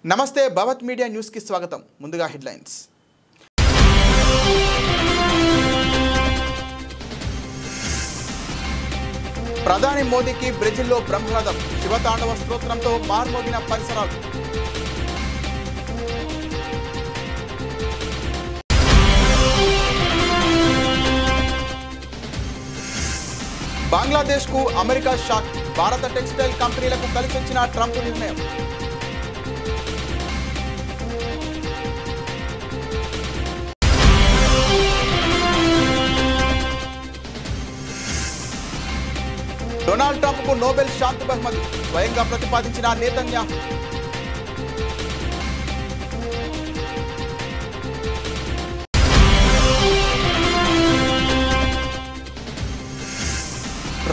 నమస్తే భవత్ media news కి స్వాగతం. ముందుగా హెడ్లైన్స్. ప్రధాని మోదీకి బ్రెజిల్లో బ్రహ్మరథం, శివతాండవ స్తోత్రంతో మార్మోగిన పరిసరాలు. బంగ్లాదేశ్కు అమెరికా షాక్, భారత టెక్స్టైల్ కంపెనీలకు కలిసొచ్చిన ట్రంప్ నిర్ణయం. డొనాల్డ్ ట్రంప్కు నోబెల్ శాంతి బహుమతి, స్వయంగా ప్రతిపాదించిన నేతన్యాహు.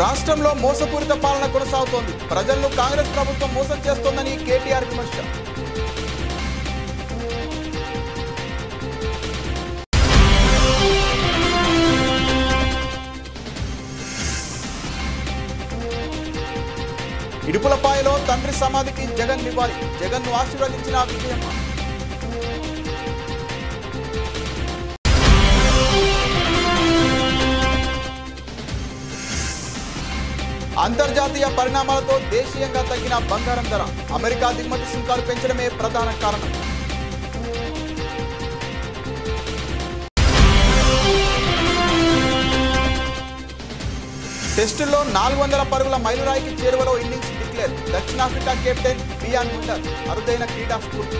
రాష్ట్రంలో మోసపూరిత పాలన కొనసాగుతోంది, ప్రజలను కాంగ్రెస్ ప్రభుత్వం మోసం చేస్తోందని కేటీఆర్ విమర్శ. ఇడుపులపాయలో తండ్రి సమాధికి జగన్ నివాళి, జగన్ను ఆశీర్వదించిన విజయమ్మ. అంతర్జాతీయ పరిణామాలతో దేశీయంగా తగ్గిన బంగారం ధర, అమెరికా దిగుమతి సుంకాలు పెంచడమే ప్రధాన కారణం. టెస్టుల్లో 400 పరుగుల మైలురాయికి చేరువలో ఇన్నింగ్స్ డిక్లేర్, దక్షిణాఫ్రికా కెప్టెన్ బియాన్ ముండర్ అరుదైన క్రీడా స్ఫూర్తి.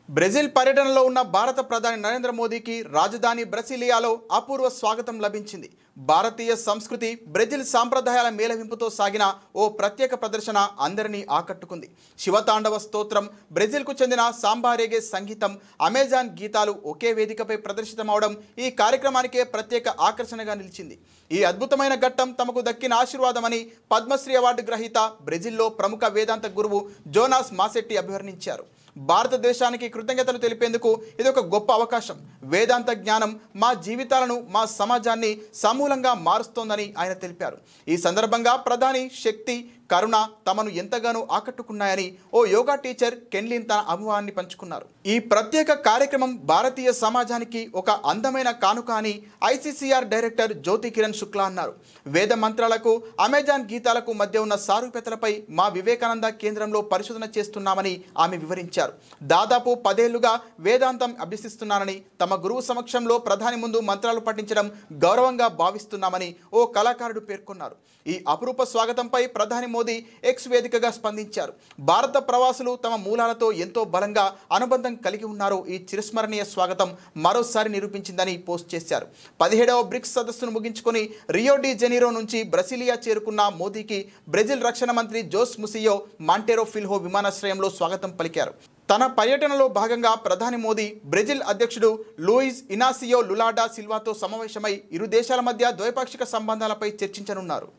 బ్రెజిల్ పర్యటనలో ఉన్న భారత ప్రధాని నరేంద్ర మోదీకి రాజధాని బ్రసీలియాలో అపూర్వ స్వాగతం లభించింది. భారతీయ సంస్కృతి, బ్రెజిల్ సాంప్రదాయాల మేళవింపుతో సాగిన ఓ ప్రత్యేక ప్రదర్శన అందరినీ ఆకట్టుకుంది. శివతాండవ స్తోత్రం, బ్రెజిల్కు చెందిన సాంబారేగే సంగీతం, అమెజాన్ గీతాలు ఒకే వేదికపై ప్రదర్శితమవడం ఈ కార్యక్రమానికే ప్రత్యేక ఆకర్షణగా నిలిచింది. ఈ అద్భుతమైన ఘట్టం తమకు దక్కిన ఆశీర్వాదమని పద్మశ్రీ అవార్డు గ్రహీత, బ్రెజిల్లో ప్రముఖ వేదాంత గురువు జోనాస్ మాసెట్టి అభివర్ణించారు. భారతదేశానికి కృతజ్ఞతలు తెలిపేందుకు ఇదొక గొప్ప అవకాశం. వేదాంత జ్ఞానం మా జీవితాలను, మా సమాజాన్ని సమూలంగా మారుస్తోందని ఆయన తెలిపారు. ఈ సందర్భంగా ప్రధాని శక్తి, కరుణ తమను ఎంతగానో ఆకట్టుకున్నాయని ఓ యోగా టీచర్ కెన్లిన్ తన అనుభవాన్ని పంచుకున్నారు. ఈ ప్రత్యేక కార్యక్రమం భారతీయ సమాజానికి ఒక అందమైన కానుక అని ఐసీసీఆర్ డైరెక్టర్ జ్యోతి కిరణ్ శుక్లా అన్నారు. వేద మంత్రాలకు, అమెజాన్ గీతాలకు మధ్య ఉన్న సారూప్యతలపై మా వివేకానంద కేంద్రంలో పరిశోధన చేస్తున్నామని ఆమె వివరించారు. దాదాపు 10 ఏళ్లుగా వేదాంతం అభ్యసిస్తున్నానని, తమ గురువు సమక్షంలో ప్రధాని ముందు మంత్రాలు పఠించడం గౌరవంగా భావిస్తున్నామని ఓ కళాకారుడు పేర్కొన్నారు. ఈ అపురూప స్వాగతంపై ప్రధాని మోదీ ఎక్స్ వేదికగా స్పందించారు. భారత ప్రవాసులు తమ మూలాలతో ఎంతో బలంగా అనుబంధం కలిగి ఉన్నారో ఈ చిరస్మరణీయ స్వాగతం మరోసారి నిరూపించిందని పోస్ట్ చేశారు. 17వ బ్రిక్స్ సదస్సును ముగించుకొని రియో డి జెనీరో నుంచి బ్రసీలియా చేరుకున్న మోదీకి బ్రెజిల్ రక్షణ మంత్రి జోస్ ముసియో మాంటెరో ఫిల్హో విమానాశ్రయంలో స్వాగతం పలికారు. తన పర్యటనలో భాగంగా ప్రధాని మోదీ బ్రెజిల్ అధ్యక్షుడు లూయిజ్ ఇనాసియో లులా డా సిల్వాతో సమావేశమై ఇరు దేశాల మధ్య ద్వైపాక్షిక సంబంధాలపై చర్చించనున్నారు.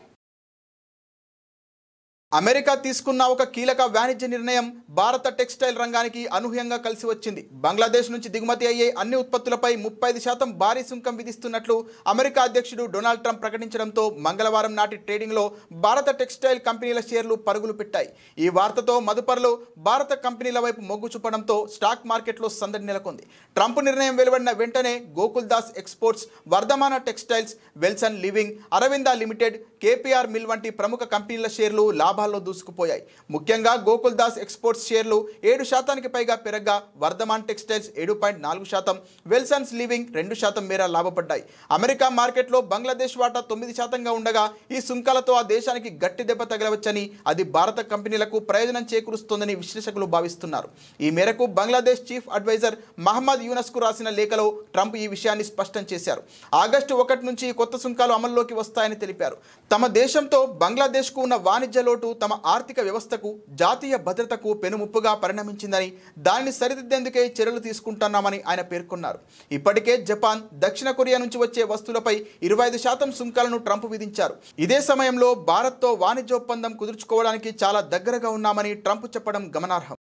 అమెరికా తీసుకున్న ఒక కీలక వాణిజ్య నిర్ణయం భారత టెక్స్టైల్ రంగానికి అనూహ్యంగా కలిసి వచ్చింది. బంగ్లాదేశ్ నుంచి దిగుమతి అయ్యే అన్ని ఉత్పత్తులపై 35% భారీ సుంకం విధిస్తున్నట్లు అమెరికా అధ్యక్షుడు డొనాల్డ్ ట్రంప్ ప్రకటించడంతో మంగళవారం నాటి ట్రేడింగ్లో భారత టెక్స్టైల్ కంపెనీల షేర్లు పరుగులు పెట్టాయి. ఈ వార్తతో మదుపరులు భారత కంపెనీల వైపు మొగ్గు చూపడంతో స్టాక్ మార్కెట్లో సందడి నెలకొంది. ట్రంప్ నిర్ణయం వెలువడిన వెంటనే Gokaldas exports, Vardhman textiles, Welspun living, Arvind limited, KPR mill వంటి ప్రముఖ కంపెనీల షేర్లు లాభాల్లో దూసుకుపోయాయి. ముఖ్యంగా గోకుల్ దాస్ ఎక్స్పోర్ట్స్ షేర్లు 7% పైగా పెరగ్గా, వర్ధమాన్ టెక్స్టైల్స్ 7.4%, వెల్సన్స్ లివింగ్ 2% మేర లాభపడ్డాయి. అమెరికా మార్కెట్లో బంగ్లాదేశ్ వాటా 9%గా ఉండగా ఈ సుంకాలతో ఆ దేశానికి గట్టి దెబ్బ తగలవచ్చని, అది భారత కంపెనీలకు ప్రయోజనం చేకూరుస్తోందని విశ్లేషకులు భావిస్తున్నారు. ఈ మేరకు బంగ్లాదేశ్ చీఫ్ అడ్వైజర్ మహమ్మద్ యూనస్కు రాసిన లేఖలో ట్రంప్ ఈ విషయాన్ని స్పష్టం చేశారు. ఆగస్టు 1 నుంచి కొత్త సుంకాలు అమల్లోకి వస్తాయని తెలిపారు. తమ దేశంతో బంగ్లాదేశ్కు ఉన్న వాణిజ్య లోటు తమ ఆర్థిక వ్యవస్థకు, జాతీయ భద్రతకు పెనుముప్పుగా పరిణమించిందని, దానిని సరిదిద్దేందుకే చర్యలు తీసుకుంటున్నామని ఆయన పేర్కొన్నారు. ఇప్పటికే జపాన్, దక్షిణ కొరియా నుంచి వచ్చే వస్తువులపై 25% సుంకాలను ట్రంప్ విధించారు. ఇదే సమయంలో భారత్తో వాణిజ్య ఒప్పందం కుదుర్చుకోవడానికి చాలా దగ్గరగా ఉన్నామని ట్రంప్ చెప్పడం గమనార్హం.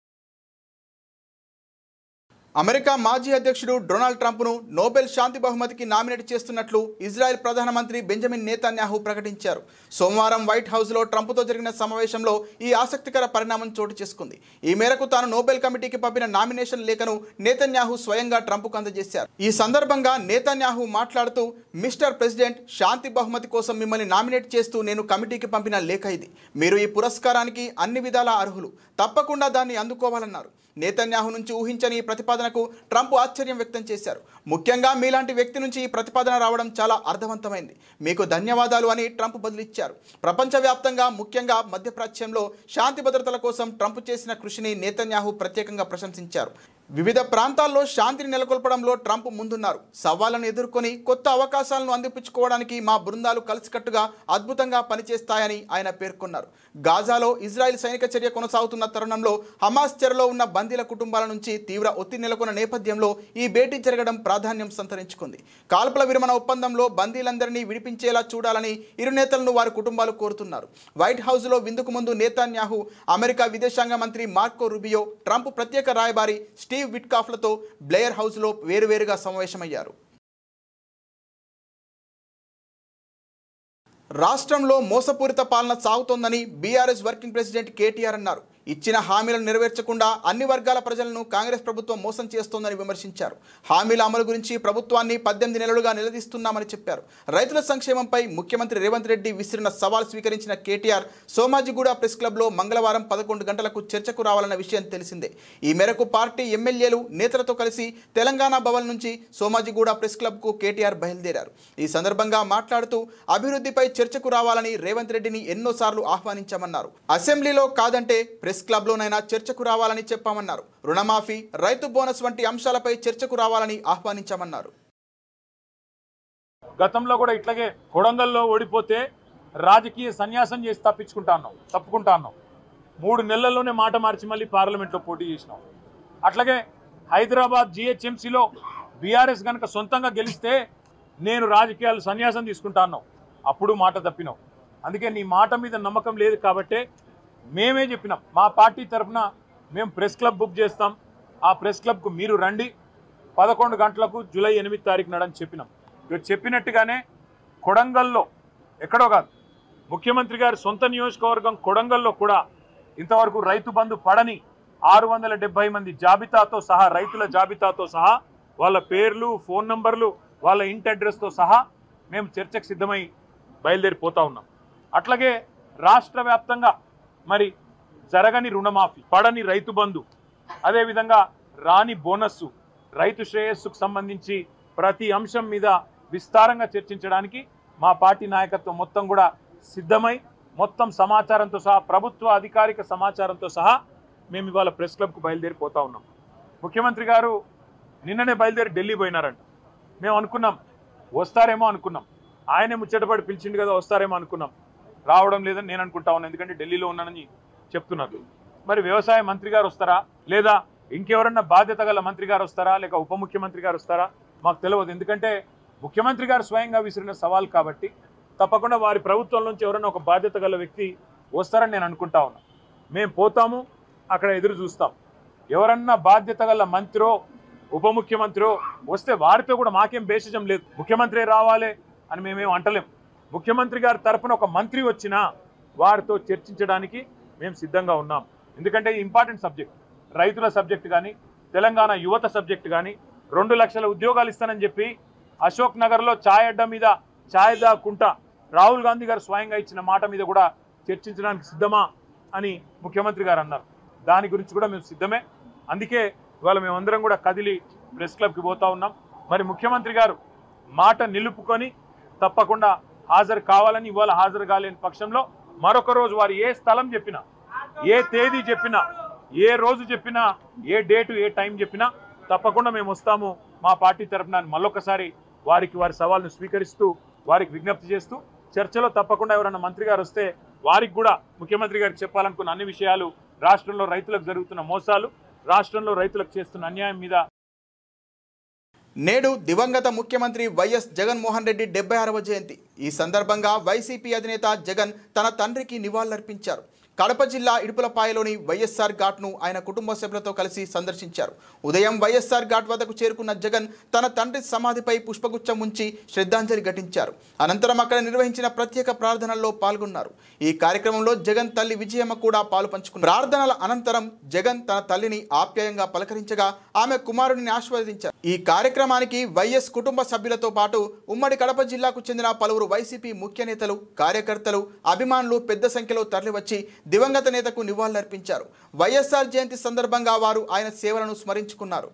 అమెరికా మాజీ అధ్యక్షుడు డొనాల్డ్ ట్రంప్ను నోబెల్ శాంతి బహుమతికి నామినేట్ చేస్తున్నట్లు ఇజ్రాయెల్ ప్రధానమంత్రి బెంజమిన్ నేతన్యాహు ప్రకటించారు. సోమవారం వైట్ హౌస్లో ట్రంప్తో జరిగిన సమావేశంలో ఈ ఆసక్తికర పరిణామం చోటు చేసుకుంది. ఈ మేరకు తాను నోబెల్ కమిటీకి పంపిన నామినేషన్ లేఖను నేతన్యాహు స్వయంగా ట్రంప్కు అందజేశారు. ఈ సందర్భంగా నేతన్యాహు మాట్లాడుతూ, మిస్టర్ ప్రెసిడెంట్, శాంతి బహుమతి కోసం మిమ్మల్ని నామినేట్ చేస్తూ నేను కమిటీకి పంపిన లేఖ ఇది. మీరు ఈ పురస్కారానికి అన్ని విధాలా అర్హులు. తప్పకుండా దాన్ని అందుకోవాలన్నారు. నేతన్యాహు నుంచి ఊహించని ఈ ప్రతిపాదనకు ట్రంప్ ఆశ్చర్యం వ్యక్తం చేశారు. ముఖ్యంగా మీలాంటి వ్యక్తి నుంచి ఈ ప్రతిపాదన రావడం చాలా అర్థవంతమైంది. మీకు ధన్యవాదాలు అని ట్రంప్ బదులిచ్చారు. ప్రపంచవ్యాప్తంగా ముఖ్యంగా మధ్యప్రాచ్యంలో శాంతి భద్రతల కోసం ట్రంప్ చేసిన కృషిని నేతన్యాహు ప్రత్యేకంగా ప్రశంసించారు. వివిధ ప్రాంతాల్లో శాంతిని నెలకొల్పడంలో ట్రంప్ ముందున్నారు. సవాళ్లను ఎదుర్కొని కొత్త అవకాశాలను అందిపుచ్చుకోవడానికి మా బృందాలు కలిసికట్టుగా అద్భుతంగా పనిచేస్తాయని ఆయన పేర్కొన్నారు. గాజాలో ఇజ్రాయెల్ సైనిక చర్య కొనసాగుతున్న తరుణంలో హమాస్ చెరలో ఉన్న బందీల కుటుంబాల నుంచి తీవ్ర ఒత్తిడి నెలకొన్న నేపథ్యంలో ఈ భేటీ జరగడం ప్రాధాన్యం సంతరించుకుంది. కాల్పుల విరమణ ఒప్పందంలో బందీలందరినీ విడిపించేలా చూడాలని ఇరు నేతలను వారి కుటుంబాలు కోరుతున్నారు. వైట్ హౌస్లో విందుకు ముందు నేతన్యాహు అమెరికా విదేశాంగ మంత్రి మార్కో రూబియో, ట్రంప్ ప్రత్యేక రాయబారి స్టీవ్ విట్కాఫ్లతో బ్లేయర్ హౌస్లో వేరువేరుగా సమావేశమయ్యారు. రాష్ట్రంలో మోసపూరిత పాలన సాగుతోందని బీఆర్ఎస్ వర్కింగ్ ప్రెసిడెంట్ కేటీఆర్ అన్నారు. ఇచ్చిన హామీలను నెరవేర్చకుండా అన్ని వర్గాల ప్రజలను కాంగ్రెస్ ప్రభుత్వం మోసం చేస్తోందని విమర్శించారు. హామీల అమలు గురించి ప్రభుత్వాన్ని 18 నెలలుగా నిలదీస్తున్నామని చెప్పారు. రైతుల సంక్షేమంపై ముఖ్యమంత్రి రేవంత్ రెడ్డి విసిరిన సవాల్ స్వీకరించిన కేటీఆర్ సోమాజిగూడ ప్రెస్ క్లబ్లో మంగళవారం 11 గంటలకు చర్చకు రావాలన్న విషయం తెలిసిందే. ఈ మేరకు పార్టీ ఎమ్మెల్యేలు నేతలతో కలిసి తెలంగాణ భవన్ నుంచి సోమాజిగూడ ప్రెస్ క్లబ్కు కేటీఆర్ బయలుదేరారు. ఈ సందర్భంగా మాట్లాడుతూ అభివృద్ధిపై చర్చకు రావాలని రేవంత్ రెడ్డిని ఎన్నోసార్లు ఆహ్వానించామన్నారు. అసెంబ్లీలో కాదంటే ప్రెస్ క్లబ్లోనైనా చర్చకు రావాలని చెప్పామన్నారు. రుణమాఫీ, రైతు బోనస్ వంటి అంశాలపై చర్చకు రావాలని ఆహ్వానించామన్నారు. గతంలో కూడా ఇట్లాగే కొడంగల్లో ఓడిపోతే రాజకీయ సన్యాసం చేసి తప్పుకుంటాను 3 నెలల్లోనే మాట మార్చి మళ్ళీ పార్లమెంట్లో పోటీ చేసినాం. అట్లాగే హైదరాబాద్ జిహెచ్ఎంసీలో బీఆర్ఎస్ కనుక సొంతంగా గెలిస్తే నేను రాజకీయాలు సన్యాసం తీసుకుంటాను, అప్పుడు మాట తప్పినాం. అందుకే నీ మాట మీద నమ్మకం లేదు కాబట్టే మేమే చెప్పినాం, మా పార్టీ తరఫున మేము ప్రెస్ క్లబ్ బుక్ చేస్తాం, ఆ ప్రెస్ క్లబ్కు మీరు రండి 11 గంటలకు జూలై 8 తారీఖు నాడని చెప్పినాం. మీరు చెప్పినట్టుగానే కొడంగల్లో ఎక్కడో కాదు, ముఖ్యమంత్రి గారి సొంత నియోజకవర్గం కొడంగల్లో కూడా ఇంతవరకు రైతు బంధు పడని 670 మంది జాబితాతో సహా, రైతుల జాబితాతో సహా, వాళ్ళ పేర్లు, ఫోన్ నంబర్లు, వాళ్ళ ఇంటి అడ్రస్తో సహా మేము చర్చకు సిద్ధమై బయలుదేరిపోతూ ఉన్నాం. అట్లాగే రాష్ట్ర వ్యాప్తంగా మరి జరగని రుణమాఫీ, పడని రైతు బంధు, అదేవిధంగా రాని బోనస్సు, రైతు శ్రేయస్సుకు సంబంధించి ప్రతి అంశం మీద విస్తారంగా చర్చించడానికి మా పార్టీ నాయకత్వం మొత్తం కూడా సిద్ధమై మొత్తం సమాచారంతో సహా, ప్రభుత్వ అధికారిక సమాచారంతో సహా మేము ఇవాళ ప్రెస్ క్లబ్కు బయలుదేరిపోతూ ఉన్నాం. ముఖ్యమంత్రి గారు నిన్ననే బయలుదేరి ఢిల్లీ పోయినారంట. మేము అనుకున్నాం వస్తారేమో అనుకున్నాం, ఆయనే ముచ్చటపడి పిలిచిండు కదా వస్తారేమో అనుకున్నాం. రావడం లేదని నేను అనుకుంటా ఉన్నాను, ఎందుకంటే ఢిల్లీలో ఉన్నానని చెప్తున్నారు. మరి వ్యవసాయ మంత్రి గారు వస్తారా, లేదా ఇంకెవరన్నా బాధ్యత గల మంత్రి గారు వస్తారా, లేక ఉప ముఖ్యమంత్రి గారు వస్తారా మాకు తెలియదు. ఎందుకంటే ముఖ్యమంత్రి గారు స్వయంగా విసిరిన సవాల్ కాబట్టి తప్పకుండా వారి ప్రభుత్వం నుంచి ఎవరైనా ఒక బాధ్యత గల వ్యక్తి వస్తారని నేను అనుకుంటా ఉన్నా. మేము పోతాము, అక్కడ ఎదురు చూస్తాం. ఎవరన్నా బాధ్యత గల మంత్రో ఉప ముఖ్యమంత్రో వస్తే వారితో కూడా మాకేం భేషజం లేదు. ముఖ్యమంత్రి రావాలి అని మేమేం అంటలేం. ముఖ్యమంత్రి గారి తరఫున ఒక మంత్రి వచ్చినా వారితో చర్చించడానికి మేము సిద్ధంగా ఉన్నాం. ఎందుకంటే ఇంపార్టెంట్ సబ్జెక్ట్, రైతుల సబ్జెక్ట్ కానీ, తెలంగాణ యువత సబ్జెక్ట్ కానీ, 2 లక్షల ఉద్యోగాలు ఇస్తానని చెప్పి అశోక్ నగర్లో ఛాయ్ అడ్డా మీద ఛాయ్ దాక్కుంటా రాహుల్ గాంధీ గారు స్వయంగా ఇచ్చిన మాట మీద కూడా చర్చించడానికి సిద్ధమా అని ముఖ్యమంత్రి గారు అన్నారు. దాని గురించి కూడా మేము సిద్ధమే. అందుకే ఇవాళ మేమందరం కూడా కదిలి ప్రెస్ క్లబ్కి పోతా ఉన్నాం. మరి ముఖ్యమంత్రి గారు మాట నిలుపుకొని తప్పకుండా హాజరు కావాలని, ఇవాళ హాజరు కాలేని పక్షంలో మరొక రోజు వారు ఏ స్థలం చెప్పినా, ఏ తేదీ చెప్పినా, ఏ రోజు చెప్పినా, ఏ డేటు ఏ టైం చెప్పినా తప్పకుండా మేము వస్తాము మా పార్టీ తరఫున మళ్ళొకసారి వారి సవాల్ను స్వీకరిస్తూ వారికి విజ్ఞప్తి చేస్తూ చర్చలో తప్పకుండా ఎవరైనా మంత్రి గారు వస్తే వారికి కూడా ముఖ్యమంత్రి గారికి చెప్పాలనుకున్న అన్ని విషయాలు, రాష్ట్రంలో రైతులకు జరుగుతున్న మోసాలు, రాష్ట్రంలో రైతులకు చేస్తున్న అన్యాయం మీద. నేడు దివంగత ముఖ్యమంత్రి వైఎస్ జగన్మోహన్ రెడ్డి 76వ జయంతి. ఈ సందర్భంగా వైసీపీ అధినేత జగన్ తన తండ్రికి నివాళులర్పించారు. కడప జిల్లా ఇడుపులపాయలోని వైఎస్ఆర్ ఘాట్ను ఆయన కుటుంబ సభ్యులతో కలిసి సందర్శించారు. ఉదయం వైఎస్ఆర్ ఘాట్ వద్దకు చేరుకున్న జగన్ తన తండ్రి సమాధిపై పుష్పగుచ్చం ఉంచి శ్రద్ధాంజలి ఘటించారు. అనంతరం అక్కడ నిర్వహించిన ప్రత్యేక ప్రార్థనల్లో పాల్గొన్నారు. ఈ కార్యక్రమంలో జగన్ తల్లి విజయమ్మ కూడా పాలుపంచుకున్నారు. ప్రార్థనల అనంతరం జగన్ తన తల్లిని ఆప్యాయంగా పలకరించగా ఆమె కుమారుడిని ఆశీర్వదించారు. ఈ కార్యక్రమానికి వైఎస్ కుటుంబ సభ్యులతో పాటు ఉమ్మడి కడప జిల్లాకు చెందిన పలువురు వైసీపీ ముఖ్య నేతలు, కార్యకర్తలు, అభిమానులు పెద్ద సంఖ్యలో తరలివచ్చి దివంగత నేతకు నివాళులర్పించారు. వైఎస్ఆర్ జయంతి సందర్భంగా వారు ఆయన సేవలను స్మరించుకున్నారు.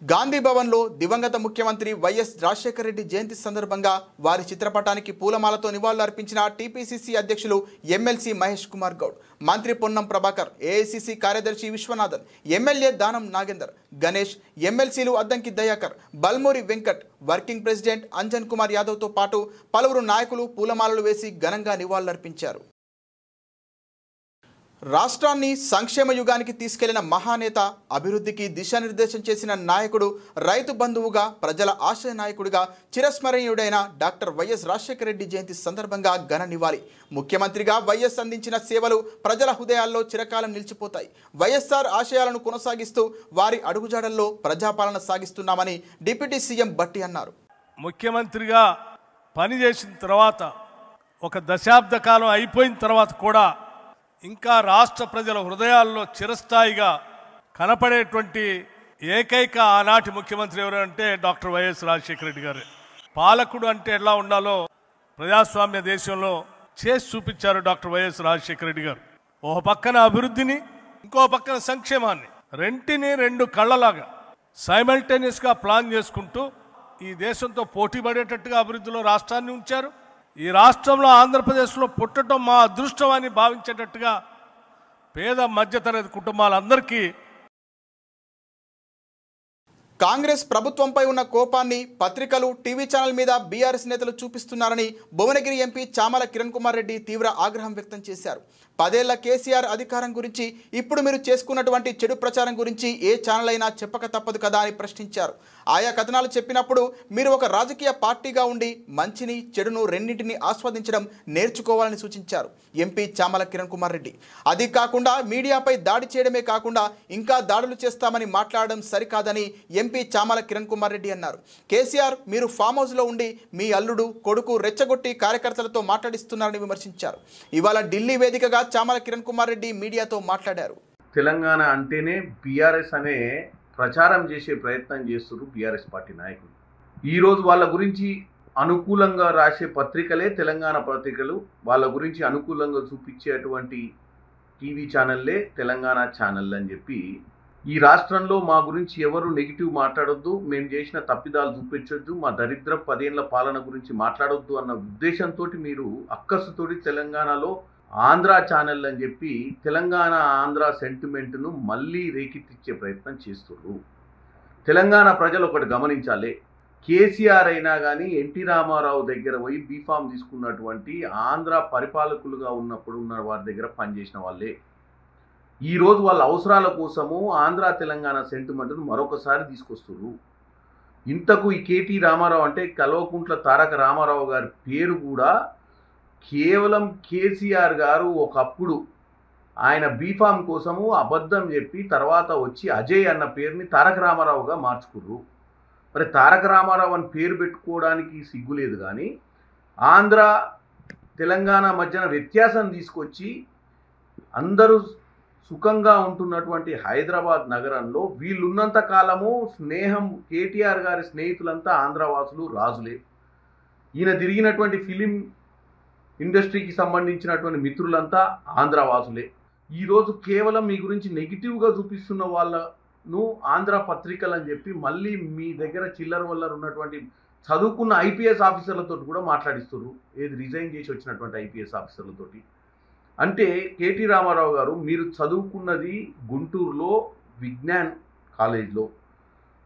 గాంధీ భవన్లో దివంగత ముఖ్యమంత్రి వైఎస్ రాజశేఖర రెడ్డి జయంతి సందర్భంగా వారి చిత్రపటానికి పూలమాలతో నివాళులు అర్పించిన టీపీసీసీ అధ్యక్షులు ఎమ్మెల్సీ మహేష్ కుమార్ గౌడ్, మంత్రి పొన్నం ప్రభాకర్, ఏఐసీసీ కార్యదర్శి విశ్వనాథన్, ఎమ్మెల్యే దానం నాగేందర్, గణేష్, ఎమ్మెల్సీలు అద్దంకి దయాకర్, బల్మూరి వెంకట్, వర్కింగ్ ప్రెసిడెంట్ అంజన్ కుమార్ యాదవ్తో పాటు పలువురు నాయకులు పూలమాలలు వేసి ఘనంగా నివాళులర్పించారు. రాష్ట్రాన్ని సంక్షేమ యుగానికి తీసుకెళ్లిన మహానేత, అభివృద్ధికి దిశానిర్దేశం చేసిన నాయకుడు, రైతు బంధువుగా, ప్రజల ఆశయ నాయకుడిగా చిరస్మరణీయుడైన డాక్టర్ వైఎస్ రాజశేఖర రెడ్డి జయంతి సందర్భంగా ఘన నివాళి. ముఖ్యమంత్రిగా వైఎస్ అందించిన సేవలు ప్రజల హృదయాల్లో చిరకాలం నిలిచిపోతాయి. వైఎస్ఆర్ ఆశయాలను కొనసాగిస్తూ వారి అడుగుజాడల్లో ప్రజాపాలన సాగిస్తున్నామని డిప్యూటీ సీఎం బట్టి అన్నారు. ముఖ్యమంత్రిగా పనిచేసిన తర్వాత ఒక దశాబ్ద కాలం అయిపోయిన తర్వాత కూడా ఇంకా రాష్ట్ర ప్రజల హృదయాల్లో చిరస్థాయిగా కనపడేటువంటి ఏకైక ఆనాటి ముఖ్యమంత్రి ఎవరంటే డాక్టర్ వైఎస్ రాజశేఖర రెడ్డి గారు. పాలకుడు అంటే ఎలా ఉండాలో ప్రజాస్వామ్య దేశంలో చేసి చూపించారు డాక్టర్ వైఎస్ రాజశేఖర రెడ్డి గారు. ఒక పక్కన అభివృద్ధిని, ఇంకో పక్కన సంక్షేమాన్ని, రెంటిని రెండు కళ్ళలాగా సైమల్టేనియస్గా ప్లాన్ చేసుకుంటూ ఈ దేశంతో పోటీ పడేటట్టుగా అభివృద్ధిలో రాష్ట్రాన్ని ఉంచారు. ఈ రాష్ట్రంలో, ఆంధ్రప్రదేశ్లో పుట్టడం మా అదృష్టం అని భావించేటట్టుగా పేద మధ్యతరగతి కుటుంబాలందరికీ కాంగ్రెస్ ప్రభుత్వంపై ఉన్న కోపాన్ని పత్రికలు, టీవీ ఛానల్ మీద బీఆర్ఎస్ నేతలు చూపిస్తున్నారని భువనగిరి ఎంపీ చామల కిరణ్ కుమార్ రెడ్డి తీవ్ర ఆగ్రహం వ్యక్తం చేశారు. 10 ఏళ్ల కేసీఆర్ అధికారం గురించి, ఇప్పుడు మీరు చేసుకున్నటువంటి చెడు ప్రచారం గురించి ఏ ఛానల్ అయినా చెప్పక తప్పదు కదా అని ప్రశ్నించారు. ఆయా కథనాలు చెప్పినప్పుడు మీరు ఒక రాజకీయ పార్టీగా ఉండి మంచిని, చెడును రెండింటిని ఆస్వాదించడం నేర్చుకోవాలని సూచించారు ఎంపీ చామల కిరణ్ కుమార్ రెడ్డి. అది కాకుండా మీడియాపై దాడి చేయడమే కాకుండా ఇంకా దాడులు చేస్తామని మాట్లాడడం సరికాదని ఎంపీ చామల కిరణ్ కుమార్ రెడ్డి అన్నారు. కేసీఆర్ మీరు ఫామ్ హౌస్లో ఉండి మీ అల్లుడు, కొడుకు రెచ్చగొట్టి కార్యకర్తలతో మాట్లాడిస్తున్నారని విమర్శించారు. ఇవాళ ఢిల్లీ వేదికగా చామల కిరణ్ కుమార్ రెడ్డి మీడియాతో మాట్లాడారు. తెలంగాణ అంటేనే బీఆర్ఎస్ అనే ప్రచారం చేసే ప్రయత్నం చేస్తున్నారు బీఆర్ఎస్ పార్టీ నాయకులు. ఈరోజు వాళ్ళ గురించి అనుకూలంగా రాసే పత్రికలే తెలంగాణ పత్రికలు, వాళ్ళ గురించి అనుకూలంగా చూపించేటువంటి టీవీ ఛానల్లే తెలంగాణ ఛానల్ అని చెప్పి, ఈ రాష్ట్రంలో మా గురించి ఎవరు నెగిటివ్ మాట్లాడొద్దు, మేము చేసిన తప్పిదాలు చూపించొద్దు, మా దరిద్ర 10 ఏళ్ల పాలన గురించి మాట్లాడొద్దు అన్న ఉద్దేశంతో మీరు అక్కసుతోటి తెలంగాణలో ఆంధ్ర ఛానల్ అని చెప్పి తెలంగాణ ఆంధ్ర సెంటిమెంట్ను మళ్ళీ రేకెత్తిచ్చే ప్రయత్నం చేస్తున్నారు. తెలంగాణ ప్రజలు ఒకటి గమనించాలి, కేసీఆర్ అయినా కానీ ఎన్టీ రామారావు దగ్గర పోయి బీఫామ్ తీసుకున్నటువంటి ఆంధ్ర పరిపాలకులుగా ఉన్నప్పుడు ఉన్న వారి దగ్గర పనిచేసిన వాళ్ళే. ఈరోజు వాళ్ళ అవసరాల కోసము ఆంధ్ర తెలంగాణ సెంటిమెంట్ను మరొకసారి తీసుకొస్తున్నారు. ఇంతకు ఈ కేటీ రామారావు అంటే కల్వకుంట్ల తారక రామారావు గారి పేరు కూడా కేవలం కేసీఆర్ గారు ఒకప్పుడు ఆయన బీఫామ్ కోసము అబద్ధం చెప్పి తర్వాత వచ్చి అజయ్ అన్న పేరుని తారక రామారావుగా మార్చుకుర్రు. మరి తారక రామారావు అని పేరు పెట్టుకోవడానికి సిగ్గులేదు, కానీ ఆంధ్ర తెలంగాణ మధ్యన వ్యత్యాసం తీసుకొచ్చి అందరూ సుఖంగా ఉంటున్నటువంటి హైదరాబాద్ నగరంలో వీళ్ళున్నంత కాలము స్నేహం, కేటీఆర్ గారి స్నేహితులంతా ఆంధ్రవాసులు, రాజులే. ఈయన తిరిగినటువంటి ఫిలిం ఇండస్ట్రీకి సంబంధించినటువంటి మిత్రులంతా ఆంధ్రవాసులే. ఈరోజు కేవలం మీ గురించి నెగిటివ్గా చూపిస్తున్న వాళ్ళను ఆంధ్ర పత్రికలు అని చెప్పి మళ్ళీ మీ దగ్గర చిల్లర వల్లరు ఉన్నటువంటి చదువుకున్న ఐపీఎస్ ఆఫీసర్లతో కూడా మాట్లాడిస్తున్నారు. ఏది రిజైన్ చేసి వచ్చినటువంటి ఐపీఎస్ ఆఫీసర్లతోటి. అంటే కేటీ రామారావు గారు, మీరు చదువుకున్నది గుంటూరులో విజ్ఞాన్ కాలేజ్లో,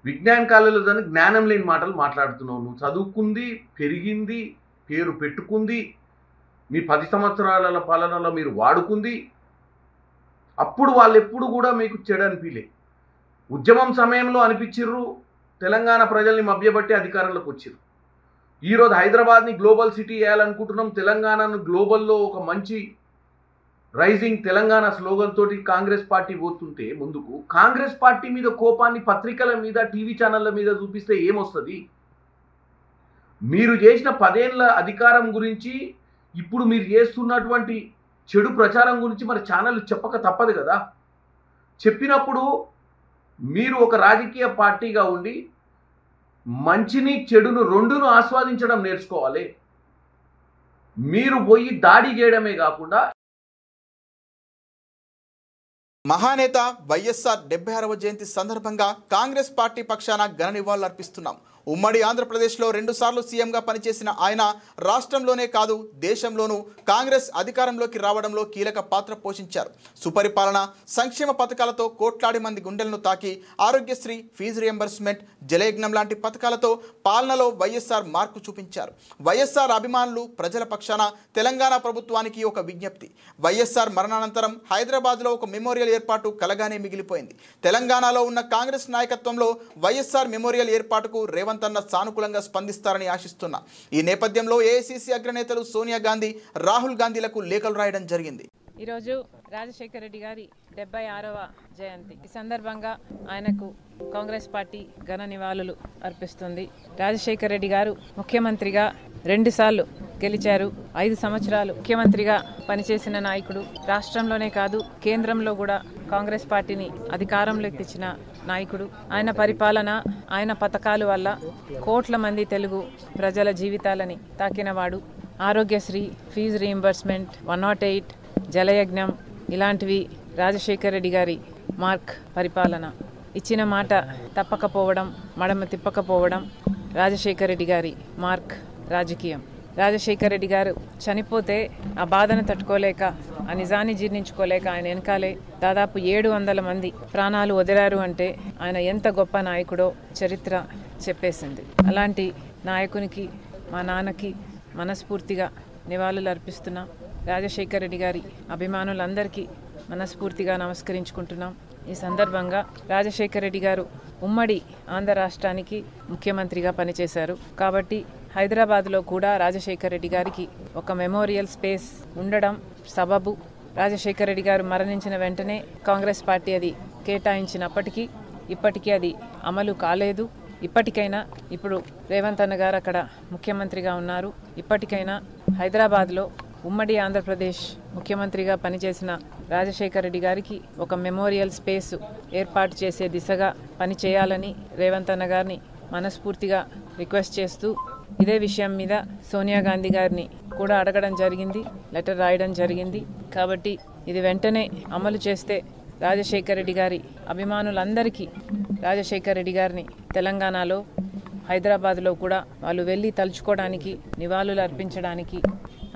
విజ్ఞాన్ కాలేజ్లో దాన్ని జ్ఞానం లేని మాటలు మాట్లాడుతున్నావు. నువ్వు చదువుకుంది, పెరిగింది, పేరు పెట్టుకుంది, మీ 10 సంవత్సరాల పాలనలో మీరు వాడుకుంది. అప్పుడు వాళ్ళు ఎప్పుడు కూడా మీకు చెడు అనిపించలే. ఉద్యమం సమయంలో అనిపించిర్రు, తెలంగాణ ప్రజల్ని మభ్యబట్టి అధికారంలోకి వచ్చిర్రు. ఈరోజు హైదరాబాద్ని గ్లోబల్ సిటీ చేయాలనుకుంటున్నాం, తెలంగాణను గ్లోబల్లో ఒక మంచి రైజింగ్ తెలంగాణ స్లోగన్ తోటి కాంగ్రెస్ పార్టీ పోతుంటే ముందుకు, కాంగ్రెస్ పార్టీ మీద కోపాన్ని పత్రికల మీద టీవీ ఛానళ్ళ మీద చూపిస్తే ఏమొస్తుంది? మీరు చేసిన 10 ఏళ్ల అధికారం గురించి, ఇప్పుడు మీరు చేస్తున్నటువంటి చెడు ప్రచారం గురించి మరి ఛానళ్ళు చెప్పక తప్పదు కదా. చెప్పినప్పుడు మీరు ఒక రాజకీయ పార్టీగా ఉండి మంచిని చెడును రెండును ఆస్వాదించడం నేర్చుకోవాలి. మీరు పోయి దాడి చేయడమే కాకుండా. మహానేత వైఎస్ఆర్ 76వ జయంతి సందర్భంగా కాంగ్రెస్ పార్టీ పక్షాన ఘన నివాళులర్పిస్తున్నాం. ఉమ్మడి ఆంధ్రప్రదేశ్లో 2 సార్లు సీఎంగా పనిచేసిన ఆయన రాష్ట్రంలోనే కాదు దేశంలోనూ కాంగ్రెస్ అధికారంలోకి రావడంలో కీలక పాత్ర పోషించారు. సుపరిపాలన, సంక్షేమ పథకాలతో కోట్లాది మంది గుండెలను తాకి ఆరోగ్యశ్రీ, ఫీజు రియంబర్స్మెంట్, జలయజ్ఞం లాంటి పథకాలతో పాలనలో వైఎస్ఆర్ మార్కు చూపించారు. వైఎస్ఆర్ అభిమానులు, ప్రజల పక్షాన తెలంగాణ ప్రభుత్వానికి ఒక విజ్ఞప్తి. వైఎస్ఆర్ మరణానంతరం హైదరాబాద్లో ఒక మెమోరియల్ ఏర్పాటు కలగానే మిగిలిపోయింది. తెలంగాణలో ఉన్న కాంగ్రెస్ నాయకత్వంలో వైఎస్ఆర్ మెమోరియల్ ఏర్పాటుకు రేవంత్ అన్న సానుకూలంగా స్పందిస్తారని ఆశిస్తున్నా. ఈ నేపథ్యంలో ఏఐసీసీ అగ్రనేతలు సోనియా గాంధీ, రాహుల్ గాంధీలకు లేఖలు రాయడం జరిగింది. ఈరోజు రాజశేఖర రెడ్డి గారి 76వ జయంతి. ఈ సందర్భంగా ఆయనకు కాంగ్రెస్ పార్టీ ఘన నివాళులు అర్పిస్తుంది. రాజశేఖర రెడ్డి గారు ముఖ్యమంత్రిగా 2 సార్లు గెలిచారు. 5 సంవత్సరాలు ముఖ్యమంత్రిగా పనిచేసిన నాయకుడు. రాష్ట్రంలోనే కాదు కేంద్రంలో కూడా కాంగ్రెస్ పార్టీని అధికారంలోకి తెచ్చిన నాయకుడు. ఆయన పరిపాలన, ఆయన పథకాల వల్ల కోట్ల మంది తెలుగు ప్రజల జీవితాలని తాకినవాడు. ఆరోగ్యశ్రీ, ఫీజు రీయింబర్స్మెంట్, 108, జలయజ్ఞం ఇలాంటివి రాజశేఖర రెడ్డి గారి మార్క్ పరిపాలన. ఇచ్చిన మాట తప్పకపోవడం, మడమ తిప్పకపోవడం రాజశేఖర రెడ్డి గారి మార్క్ రాజకీయం. రాజశేఖర రెడ్డి గారు చనిపోతే ఆ బాధను తట్టుకోలేక, ఆ నిజాన్ని జీర్ణించుకోలేక ఆయన వెనకాలే దాదాపు 700 మంది ప్రాణాలు వదిలారు అంటే ఆయన ఎంత గొప్ప నాయకుడో చరిత్ర చెప్పేసింది. అలాంటి నాయకునికి, మా నాన్నకి మనస్ఫూర్తిగా నివాళులు అర్పిస్తున్నాం. రాజశేఖర రెడ్డి గారి అభిమానులందరికీ మనస్ఫూర్తిగా నమస్కరించుకుంటున్నాం. ఈ సందర్భంగా రాజశేఖర రెడ్డి గారు ఉమ్మడి ఆంధ్ర రాష్ట్రానికి ముఖ్యమంత్రిగా పనిచేశారు కాబట్టి హైదరాబాద్లో కూడా రాజశేఖర రెడ్డి గారికి ఒక మెమోరియల్ స్పేస్ ఉండడం సబబు. రాజశేఖర రెడ్డి గారు మరణించిన వెంటనే కాంగ్రెస్ పార్టీ అది కేటాయించినప్పటికీ ఇప్పటికీ అది అమలు కాలేదు. ఇప్పటికైనా, ఇప్పుడు రేవంత్ అన్న గారు అక్కడ ముఖ్యమంత్రిగా ఉన్నారు, ఇప్పటికైనా హైదరాబాద్లో ఉమ్మడి ఆంధ్రప్రదేశ్ ముఖ్యమంత్రిగా పనిచేసిన రాజశేఖర రెడ్డి గారికి ఒక మెమోరియల్ స్పేస్ ఏర్పాటు చేసే దిశగా పనిచేయాలని రేవంత్ అన్న గారిని మనస్ఫూర్తిగా రిక్వెస్ట్ చేస్తూ, ఇదే విషయం మీద సోనియా గాంధీ గారిని కూడా అడగడం జరిగింది, లెటర్ రాయడం జరిగింది. కాబట్టి ఇది వెంటనే అమలు చేస్తే రాజశేఖర రెడ్డి గారి అభిమానులందరికీ రాజశేఖర రెడ్డి గారిని తెలంగాణలో, హైదరాబాద్లో కూడా వాళ్ళు వెళ్ళి తలుచుకోవడానికి, నివాళులు అర్పించడానికి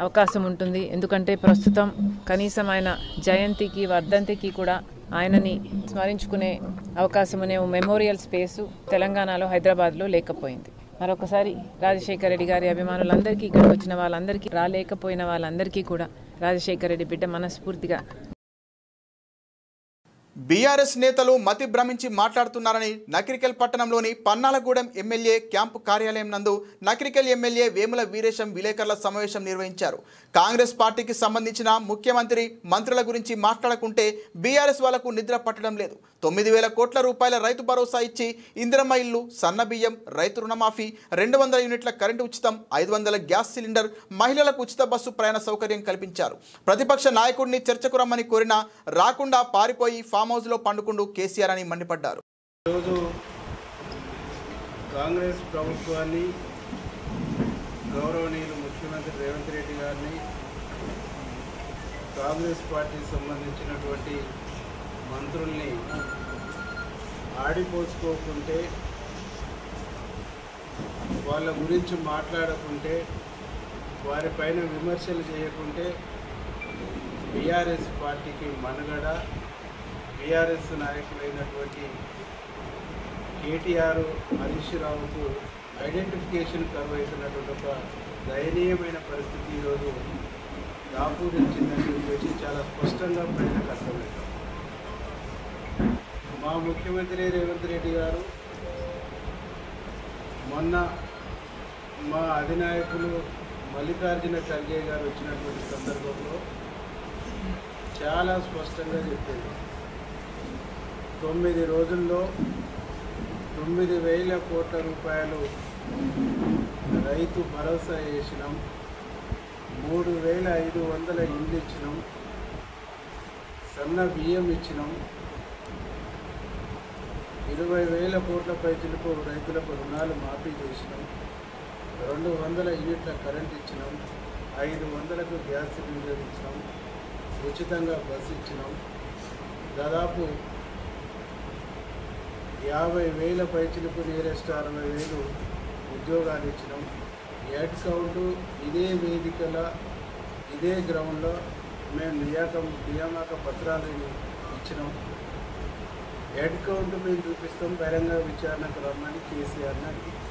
అవకాశం ఉంటుంది. ఎందుకంటే ప్రస్తుతం కనీసం ఆయన జయంతికి, వర్ధంతికి కూడా ఆయనని స్మరించుకునే అవకాశం మెమోరియల్ స్పేసు తెలంగాణలో, హైదరాబాద్లో లేకపోయింది. మరొకసారి రాజశేఖర రెడ్డి గారి అభిమానులందరికీ, ఇక్కడికి వచ్చిన వాళ్ళందరికీ, రాలేకపోయిన వాళ్ళందరికీ కూడా రాజశేఖర రెడ్డి బిడ్డ మనస్ఫూర్తిగా. బీఆర్ఎస్ నేతలు మతి భ్రమించి మాట్లాడుతున్నారని నకిరికల్ పట్టణంలోని పన్నాలగూడెం ఎమ్మెల్యే క్యాంపు కార్యాలయం నందు నకిరికల్ ఎమ్మెల్యే వేముల వీరేశం విలేకరుల సమావేశం నిర్వహించారు. కాంగ్రెస్ పార్టీకి సంబంధించిన ముఖ్యమంత్రి, మంత్రుల గురించి మాట్లాడకుంటే బీఆర్ఎస్ వాళ్లకు నిద్ర పట్టడం లేదు. 9,000 కోట్ల రూపాయల రైతు భరోసా ఇచ్చి ఇందిరమ్మ ఇల్లు, సన్న బియ్యం, రైతు రుణమాఫీ, 200 యూనిట్ల కరెంటు ఉచితం, 500 గ్యాస్ సిలిండర్, మహిళలకు ఉచిత బస్సు ప్రయాణ సౌకర్యం కల్పించారు. ప్రతిపక్ష నాయకుడిని చర్చకు రమ్మని కోరినా రాకుండా పారిపోయి ఫామ్ హౌస్లో పండుకుంటూ కేసీఆర్ అని మండిపడ్డారు. ఈరోజు కాంగ్రెస్ ప్రభుత్వాన్ని, గౌరవనీయులు ముఖ్యమంత్రి రేవంత్ రెడ్డి గారిని, కాంగ్రెస్ పార్టీకి సంబంధించినటువంటి మంత్రుల్ని ఆడిపోసుకోకుంటే, వాళ్ళ గురించి మాట్లాడకుంటే, వారిపైన విమర్శలు చేయకుంటే బీఆర్ఎస్ పార్టీకి మనుగడ, బీఆర్ఎస్ నాయకులైనటువంటి కేటీఆర్, హరీష్ రావుకు ఐడెంటిఫికేషన్ కరువైతున్నటువంటి ఒక దయనీయమైన పరిస్థితి ఈరోజు దాపూరించిందని చెప్పేసి చాలా స్పష్టంగా ప్రజలకు అర్థమవుతుంది. మా ముఖ్యమంత్రి రేవంత్ రెడ్డి గారు మొన్న మా అధినాయకులు మల్లికార్జున ఖర్గే గారు వచ్చినటువంటి సందర్భంలో చాలా స్పష్టంగా చెప్పింది. 9 రోజుల్లో 9,000 కోట్ల రూపాయలు రైతు భరోసా వేసినాం, 3,500 ఇండ్లు ఇచ్చినాం, సన్న బియ్యం ఇచ్చినాం, 20,000 కోట్ల పైచిలకు రైతులకు రుణాలు మాఫీ చేసినాం, 200 యూనిట్ల కరెంట్ ఇచ్చినాం, 500కు గ్యాస్ సిలిండర్ ఇచ్చినాం, ఉచితంగా బస్సు ఇచ్చినాం, దాదాపు 50,000 పైచిలకు నియరెస్ట్ 60,000 ఉద్యోగాలు ఇచ్చినాం. హెడ్ కౌంట్ ఇదే వేదికల ఇదే గ్రౌండ్లో మేము నియామక పత్రాలను ఇచ్చినాం. హెడ్ కౌంట్ మేము చూపిస్తాం, బహిరంగ విచారణకు రమ్మని కేసీఆర్ని అడిగింది.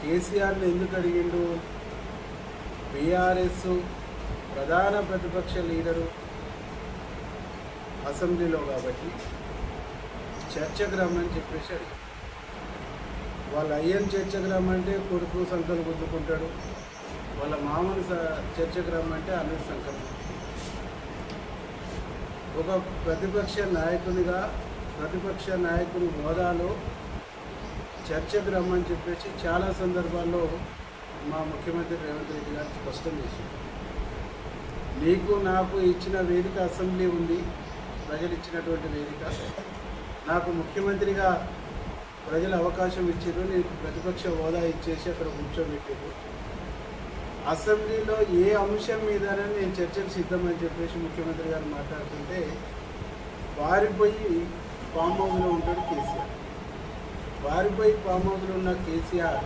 కేసీఆర్ని ఎందుకు అడిగిండు? బీఆర్ఎస్ ప్రధాన ప్రతిపక్ష లీడరు అసెంబ్లీలో కాబట్టి చర్చకు రమ్మని చెప్పేసి అడిగారు. వాళ్ళ అయ్యని చర్చకు రమ్మంటే కొడుకు సంకలు గుద్దుకుంటాడు, వాళ్ళ మామను చర్చకు రమ్మంటే అల్లుడు సంకలు. ఒక ప్రతిపక్ష నాయకునిగా ప్రతిపక్ష నాయకుని హోదాలో చర్చకు రమ్మని చెప్పేసి చాలా సందర్భాల్లో మా ముఖ్యమంత్రి రేవంత్ రెడ్డి గారు స్పష్టం చేశారు. నీకు నాకు ఇచ్చిన వేదిక అసెంబ్లీ ఉంది, ప్రజలు ఇచ్చినటువంటి వేదిక. నాకు ముఖ్యమంత్రిగా ప్రజలు అవకాశం ఇచ్చారు, నీకు ప్రతిపక్ష హోదా ఇచ్చేసి అక్కడ కూర్చోబెట్టారు. అసెంబ్లీలో ఏ అంశం మీదనే నేను చర్చకు సిద్ధమని చెప్పేసి ముఖ్యమంత్రి గారు మాట్లాడుతుంటే వారిపోయి ఫామ్ హౌస్లో ఉంటాడు కేసీఆర్. వారిపోయి ఫామ్ హౌస్లో ఉన్న కేసీఆర్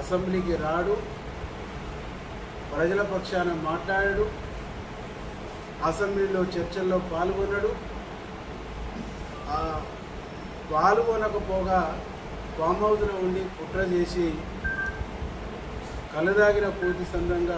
అసెంబ్లీకి రాడు, ప్రజల పక్షాన మాట్లాడాడు, అసెంబ్లీలో చర్చల్లో పాల్గొన్నాడు. పాల్గొనకపోగా ఫామ్ హౌస్లో ఉండి కుట్ర చేసి కలదాగిన పూర్తి సందంగా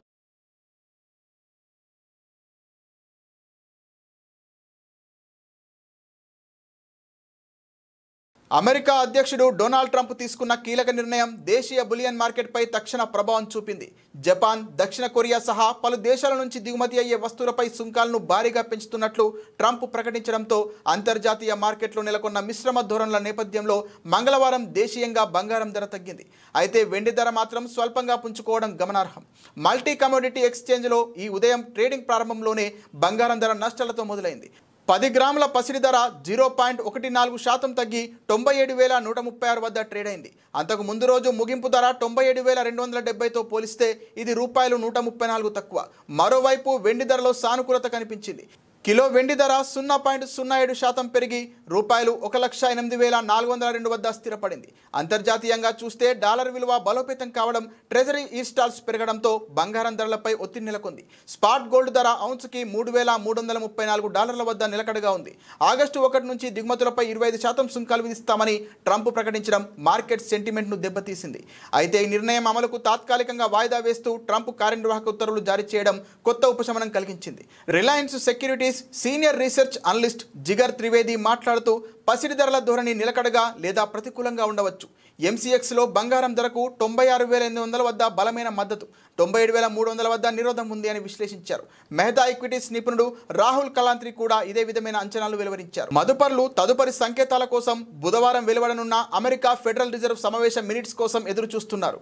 అమెరికా అధ్యక్షుడు డొనాల్డ్ ట్రంప్ తీసుకున్న కీలక నిర్ణయం దేశీయ బులియన్ మార్కెట్పై తక్షణ ప్రభావం చూపింది. జపాన్, దక్షిణ కొరియా సహా పలు దేశాల నుంచి దిగుమతి అయ్యే వస్తువులపై సుంకాలను భారీగా పెంచుతున్నట్లు ట్రంప్ ప్రకటించడంతో అంతర్జాతీయ మార్కెట్లో నెలకొన్న మిశ్రమ ధోరణుల నేపథ్యంలో మంగళవారం దేశీయంగా బంగారం ధర తగ్గింది. అయితే వెండి ధర మాత్రం స్వల్పంగా పుంజుకోవడం గమనార్హం. మల్టీ కమోడిటీ ఎక్స్చేంజ్లో ఈ ఉదయం ట్రేడింగ్ ప్రారంభంలోనే బంగారం ధర నష్టాలతో మొదలైంది. 10 గ్రాముల పసిడి ధర 0.14% తగ్గి 97,136 వద్ద ట్రేడ్ అయింది. అంతకు ముందు రోజు ముగింపు ధర 97,270తో పోలిస్తే ఇది రూపాయలు 134 తక్కువ. మరోవైపు వెండి ధరలో సానుకూలత కనిపించింది. కిలో వెండి ధర 0.07% పెరిగి రూపాయలు 1,08,402 వద్ద స్థిరపడింది. అంతర్జాతీయంగా చూస్తే డాలర్ విలువ బలోపేతం కావడం, ట్రెజరీ ఈస్టాల్స్ పెరగడంతో బంగారం ధరలపై ఒత్తిడి నెలకొంది. స్పాట్ గోల్డ్ ధర ఔన్స్కి $3,334 వద్ద నిలకడగా ఉంది. ఆగస్టు 1 నుంచి దిగుమతులపై 25% సుంకాలు విధిస్తామని ట్రంప్ ప్రకటించడం మార్కెట్ సెంటిమెంట్ను దెబ్బతీసింది. అయితే ఈ నిర్ణయం అమలుకు తాత్కాలికంగా వాయిదా వేస్తూ ట్రంప్ కార్యనిర్వాహక ఉత్తర్వులు జారీ చేయడం కొత్త ఉపశమనం కలిగించింది. Reliance securities senior research analyst Jigar Trivedi మాట్లాడుతూ పసిడి ధరల ధోరణి నిలకడగా లేదా ప్రతికూలంగా ఉండవచ్చు. ఎంసీఎక్స్లో బంగారం ధరకు 96,800 వద్ద బలమైన మద్దతు, 97,300 వద్ద నిరోధం ఉంది అని విశ్లేషించారు. మెహతా ఈక్విటీస్ నిపుణుడు రాహుల్ కలాంత్రి కూడా ఇదే విధమైన అంచనాలు వెలువరించారు. మదుపర్లు తదుపరి సంకేతాల కోసం బుధవారం వెలువడనున్న అమెరికా ఫెడరల్ రిజర్వ్ సమావేశం మినిట్స్ కోసం ఎదురు చూస్తున్నారు.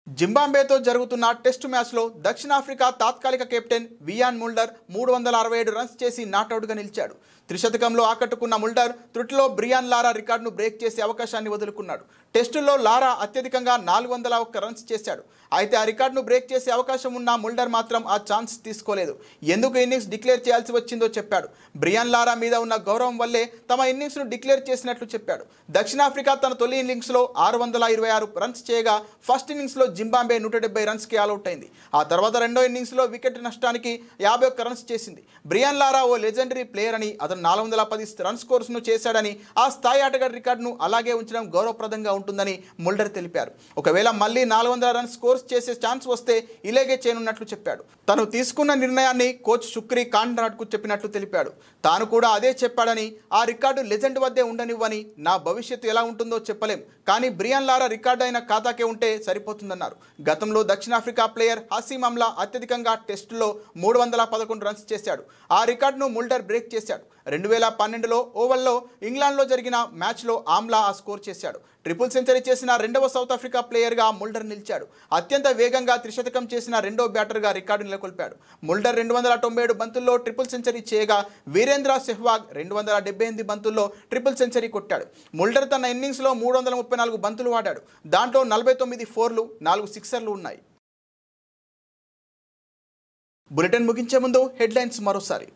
జింబాబ్వేతో జరుగుతున్న టెస్టు మ్యాచ్లో దక్షిణాఫ్రికా తాత్కాలిక కెప్టెన్ వియాన్ ముల్డర్ 367 రన్స్ చేసి నాటౌట్గా నిలిచాడు. త్రిశతకంలో ఆకట్టుకున్న ముల్డర్ త్రుటిలో బ్రియాన్ లారా రికార్డును బ్రేక్ చేసే అవకాశాన్ని వదులుకున్నాడు. టెస్టుల్లో లారా అత్యధికంగా 401 రన్స్ చేశాడు. అయితే ఆ రికార్డును బ్రేక్ చేసే అవకాశం ఉన్న ముల్డర్ మాత్రం ఆ ఛాన్స్ తీసుకోలేదు. ఎందుకు ఇన్నింగ్స్ డిక్లేర్ చేయాల్సి వచ్చిందో చెప్పాడు. బ్రియాన్ లారా మీద ఉన్న గౌరవం వల్లే తమ ఇన్నింగ్స్ను డిక్లేర్ చేసినట్లు చెప్పాడు. దక్షిణాఫ్రికా తన తొలి ఇన్నింగ్స్లో 626 రన్స్ చేయగా ఫస్ట్ ఇన్నింగ్స్లో జింబాబ్వే 170 రన్స్కి ఆల్అవుట్ అయింది. ఆ తర్వాత రెండో ఇన్నింగ్స్లో వికెట్ నష్టానికి 51 రన్స్ చేసింది. బ్రియాన్ లారా ఓ లెజెండరీ ప్లేయర్ అని, అతను 410 రన్ స్కోర్స్ను చేశాడని, ఆ స్థాయి ఆటగాడి రికార్డును అలాగే ఉంచడం గౌరవప్రదంగా ఉంటుందని ముల్డర్ తెలిపారు. ఒకవేళ మళ్ళీ 400 రన్ స్కోర్స్ చేసే ఛాన్స్ వస్తే ఇలాగే చేయనున్నట్లు చెప్పాడు. తను తీసుకున్న నిర్ణయాన్ని కోచ్ శుక్రీ కాండ్రాట్కు చెప్పినట్లు తెలిపాడు. తాను కూడా అదే చెప్పాడని, ఆ రికార్డు లెజెండ్ వద్దే ఉండనివ్వని, నా భవిష్యత్తు ఎలా ఉంటుందో చెప్పలేం, కానీ బ్రియాన్ లారా రికార్డు అయిన ఖాతాకే ఉంటే సరిపోతుందన్నారు. గతంలో దక్షిణాఫ్రికా ప్లేయర్ హసీమ్ అమ్లా అత్యధికంగా టెస్టులో 311 రన్స్ చేశాడు. ఆ రికార్డును ముల్డర్ బ్రేక్ చేశాడు. 2012లో ఓవల్లో ఇంగ్లాండ్లో జరిగిన మ్యాచ్లో ఆమ్లా ఆ స్కోర్ చేశాడు. ట్రిపుల్ సెంచరీ చేసిన రెండవ సౌత్ ఆఫ్రికా ప్లేయర్గా ముల్డర్ నిలిచాడు. అత్యంత వేగంగా త్రిశతకం చేసిన రెండో బ్యాటర్గా రికార్డు నెలకొల్పాడు. ముల్డర్ 297 బంతుల్లో ట్రిపుల్ సెంచరీ చేయగా వీరేంద్ర సెహ్వాగ్ 278 బంతుల్లో ట్రిపుల్ సెంచరీ కొట్టాడు. ముల్డర్ తన ఇన్నింగ్స్లో 334 బంతులు ఆడాడు. దాంట్లో 49 ఫోర్లు, 4 సిక్సర్లు ఉన్నాయి. బులెటిన్ ముగించే ముందు హెడ్లైన్స్ మరోసారి.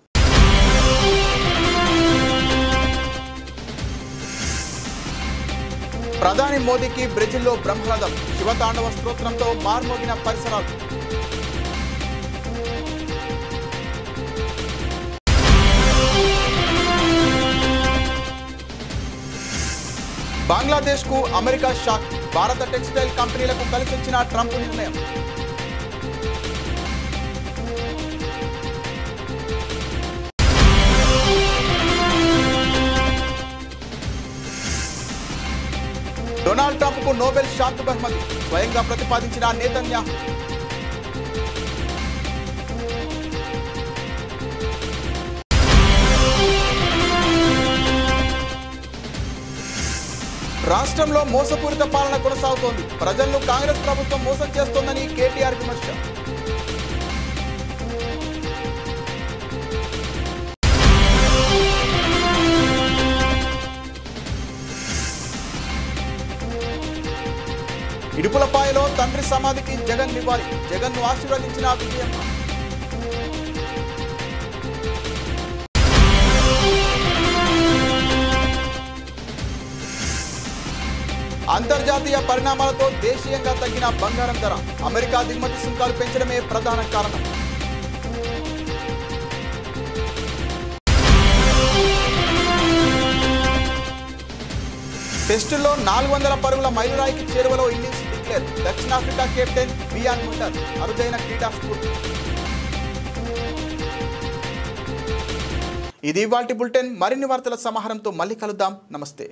ప్రధాని మోదీకి బ్రెజిల్లో బ్రహ్మరథం, శివతాండవ స్తోత్రంతో మార్మోగిన పరిసరాలు. బంగ్లాదేశ్కు అమెరికా షాక్, భారత టెక్స్టైల్ కంపెనీలకు కలిసొచ్చిన ట్రంప్ నిర్ణయం. డొనాల్డ్ ట్రంప్కు నోబెల్ శాంతి బహుమతి, స్వయంగా ప్రతిపాదించిన నేతన్యాహు. రాష్ట్రంలో మోసపూరిత పాలన కొనసాగుతోంది, ప్రజలను కాంగ్రెస్ ప్రభుత్వం మోసం చేస్తోందని కేటీఆర్ విమర్శ. ఇడుపులపాయలో తండ్రి సమాధికి జగన్ నివాళి, జగన్ను ఆశీర్వదించిన విజయమ్మ. అంతర్జాతీయ పరిణామాలతో దేశీయంగా తగ్గిన బంగారం ధర, అమెరికా దిగుమతి సుంకాలు పెంచడమే ప్రధాన కారణం. టెస్టుల్లో 400 పరుగుల మైలురాయికి చేరువలో ఇన్నింగ్స్ డిక్లేర్, దక్షిణాఫ్రికా కెప్టెన్ బియాన్ ముల్డర్ అరుదైన క్రీడా స్ఫూర్తి. ఇది ఇవాల్టి బులెటిన్. మరిన్ని వార్తల సమాహారంతో మళ్ళీ కలుద్దాం. నమస్తే.